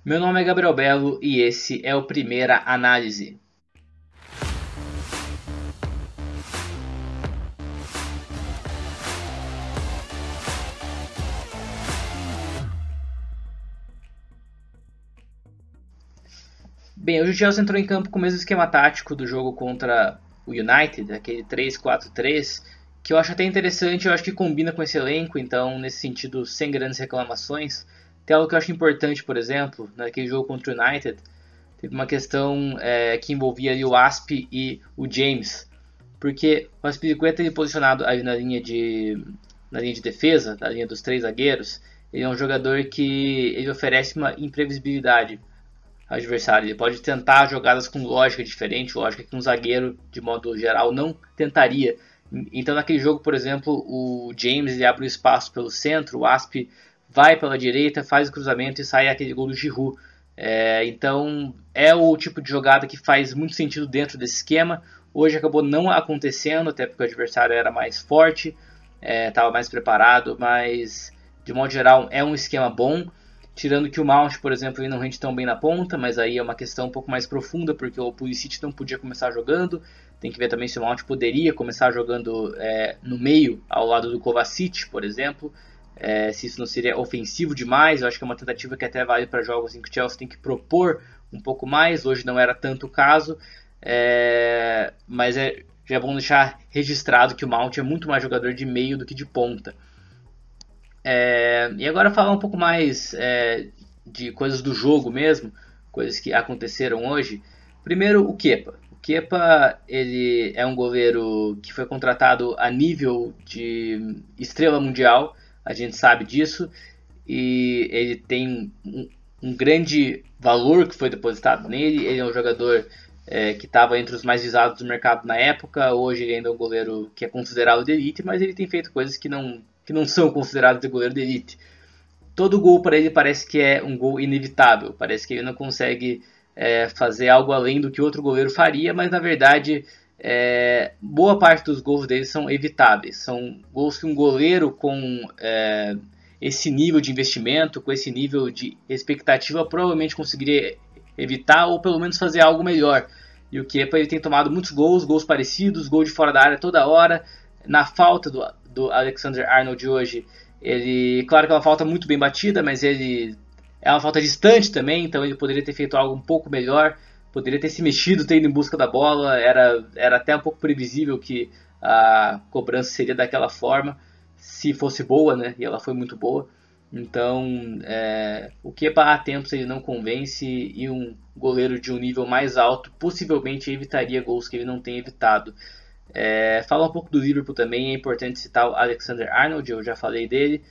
Meu nome é Gabriel Belo e esse é o Primeira Análise. Bem, hoje o Chelsea entrou em campo com o mesmo esquema tático do jogo contra o United, aquele 3-4-3, que eu acho até interessante, eu acho que combina com esse elenco, então nesse sentido, sem grandes reclamações. Tem algo que eu acho importante, por exemplo, naquele jogo contra o United, teve uma questão que envolvia ali o Asp e o James, porque o Aspilicueta ele posicionado ali na linha de defesa, na linha dos três zagueiros, ele é um jogador que ele oferece uma imprevisibilidade ao adversário. Ele pode tentar jogadas com lógica diferente, lógica que um zagueiro, de modo geral, não tentaria. Então, naquele jogo, por exemplo, o James ele abre o espaço pelo centro, o Asp vai pela direita, faz o cruzamento e sai aquele gol do Giroud. Então, é o tipo de jogada que faz muito sentido dentro desse esquema. Hoje acabou não acontecendo, até porque o adversário era mais forte, estava mais preparado, mas de modo geral é um esquema bom. Tirando que o Mount, por exemplo, ele não rende tão bem na ponta, mas aí é uma questão um pouco mais profunda, porque o Pulisic não podia começar jogando. Tem que ver também se o Mount poderia começar jogando no meio, ao lado do Kovacic, por exemplo. Se isso não seria ofensivo demais. Eu acho que é uma tentativa que até vale para jogos em que o Chelsea tem que propor um pouco mais. Hoje não era tanto o caso, mas já é bom deixar registrado que o Mount é muito mais jogador de meio do que de ponta. E agora falar um pouco mais de coisas do jogo mesmo, coisas que aconteceram hoje. Primeiro, o Kepa. O Kepa ele é um goleiro que foi contratado a nível de estrela mundial, a gente sabe disso, e ele tem um grande valor que foi depositado nele. Ele é um jogador que estava entre os mais visados do mercado na época. Hoje ele ainda é um goleiro que é considerado de elite, mas ele tem feito coisas que não são considerados de goleiro de elite. Todo gol para ele parece que é um gol inevitável, parece que ele não consegue fazer algo além do que outro goleiro faria, mas na verdade boa parte dos gols dele são evitáveis. São gols que um goleiro com esse nível de investimento, com esse nível de expectativa, provavelmente conseguiria evitar ou pelo menos fazer algo melhor. E o Kepa ele tem tomado muitos gols parecidos, gol de fora da área toda hora. Na falta do Alexander-Arnold hoje, ele, claro que é uma falta muito bem batida, mas ele é uma falta distante também, então ele poderia ter feito algo um pouco melhor, poderia ter se mexido, ter ido em busca da bola. Era até um pouco previsível que a cobrança seria daquela forma, se fosse boa, né? E ela foi muito boa. Então, o Kepa há tempos ele não convence, e um goleiro de um nível mais alto possivelmente evitaria gols que ele não tem evitado. Falar um pouco do Liverpool também, é importante citar o Alexander-Arnold, eu já falei dele,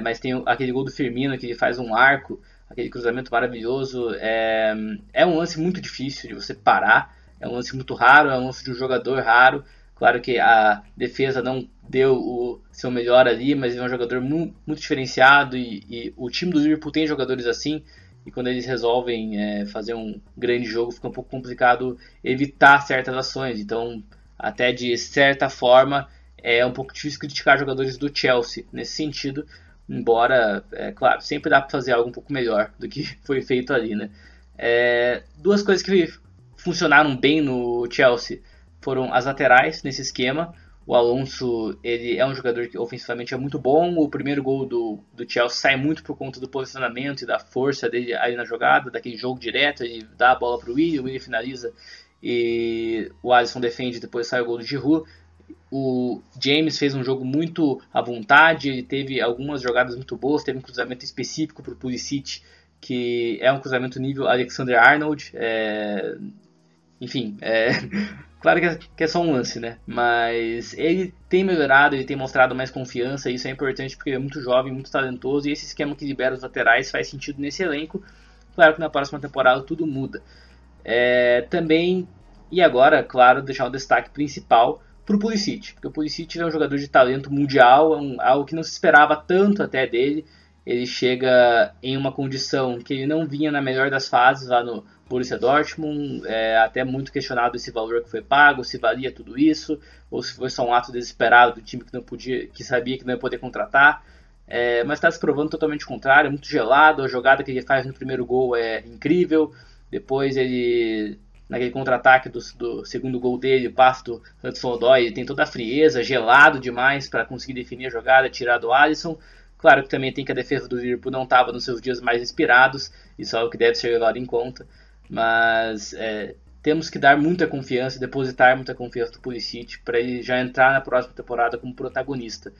mas tem aquele gol do Firmino que ele faz um arco, aquele cruzamento maravilhoso. É um lance muito difícil de você parar, é um lance muito raro, é um lance de um jogador raro. Claro que a defesa não deu o seu melhor ali, mas ele é um jogador muito diferenciado, e o time do Liverpool tem jogadores assim, e quando eles resolvem fazer um grande jogo fica um pouco complicado evitar certas ações. Então, até de certa forma, é um pouco difícil criticar jogadores do Chelsea nesse sentido, embora, claro, sempre dá para fazer algo um pouco melhor do que foi feito ali, né? Duas coisas que funcionaram bem no Chelsea foram as laterais nesse esquema. O Alonso ele é um jogador que ofensivamente é muito bom. O primeiro gol do Chelsea sai muito por conta do posicionamento e da força dele ali na jogada, daquele jogo direto. Ele dá a bola para o Willian finaliza e o Alisson defende, depois sai o gol do Giroud. O James fez um jogo muito à vontade, ele teve algumas jogadas muito boas, teve um cruzamento específico para o Pulisic, que é um cruzamento nível Alexander-Arnold. Enfim, claro que é só um lance, né? Mas ele tem melhorado, ele tem mostrado mais confiança, e isso é importante porque ele é muito jovem, muito talentoso, e esse esquema que libera os laterais faz sentido nesse elenco. Claro que na próxima temporada tudo muda. Também, e agora, claro, deixar um destaque principal para o Pulisic, porque o Pulisic é um jogador de talento mundial, algo que não se esperava tanto até dele. Ele chega em uma condição que ele não vinha na melhor das fases lá no Borussia Dortmund, até muito questionado esse valor que foi pago, se valia tudo isso, ou se foi só um ato desesperado do time que sabia que não ia poder contratar. mas está se provando totalmente o contrário, é muito gelado, a jogada que ele faz no primeiro gol é incrível, depois ele, naquele contra-ataque do segundo gol dele, passa do Hudson-Odoi, ele tem toda a frieza, gelado demais para conseguir definir a jogada, tirar do Alisson. Claro que também tem que a defesa do Liverpool não estava nos seus dias mais inspirados, isso é algo que deve ser levado em conta, mas temos que dar muita confiança, depositar muita confiança no Pulisic para ele já entrar na próxima temporada como protagonista.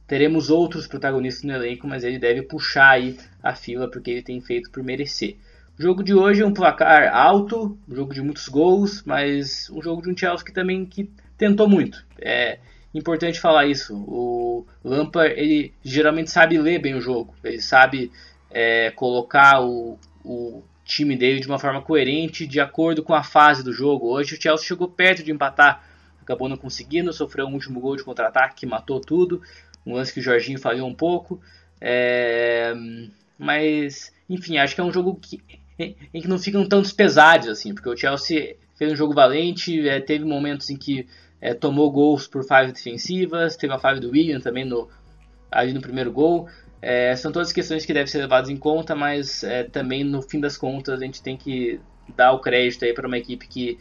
Teremos outros protagonistas no elenco, mas ele deve puxar aí a fila porque ele tem feito por merecer. O jogo de hoje é um placar alto, um jogo de muitos gols, mas um jogo de um Chelsea que também tentou muito. É importante falar isso. O Lampard, ele geralmente sabe ler bem o jogo, ele sabe colocar o time dele de uma forma coerente, de acordo com a fase do jogo. Hoje o Chelsea chegou perto de empatar, acabou não conseguindo, sofreu um último gol de contra-ataque que matou tudo, um lance que o Jorginho falhou um pouco, mas enfim, acho que é um jogo em que não ficam tantos pesados assim, porque o Chelsea fez um jogo valente, teve momentos em que tomou gols por falhas defensivas, teve a falha do Willian também ali no primeiro gol. São todas questões que devem ser levadas em conta, mas também no fim das contas a gente tem que dar o crédito aí para uma equipe que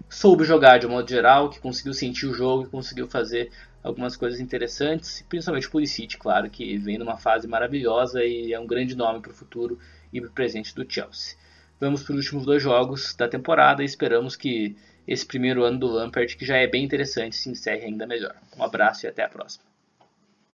soube jogar de um modo geral, que conseguiu sentir o jogo, que conseguiu fazer algumas coisas interessantes, principalmente o Pulisic, claro, que vem numa fase maravilhosa e é um grande nome para o futuro e para o presente do Chelsea. Vamos para os últimos 2 jogos da temporada e esperamos que esse primeiro ano do Lampard, que já é bem interessante, se encerre ainda melhor. Um abraço e até a próxima.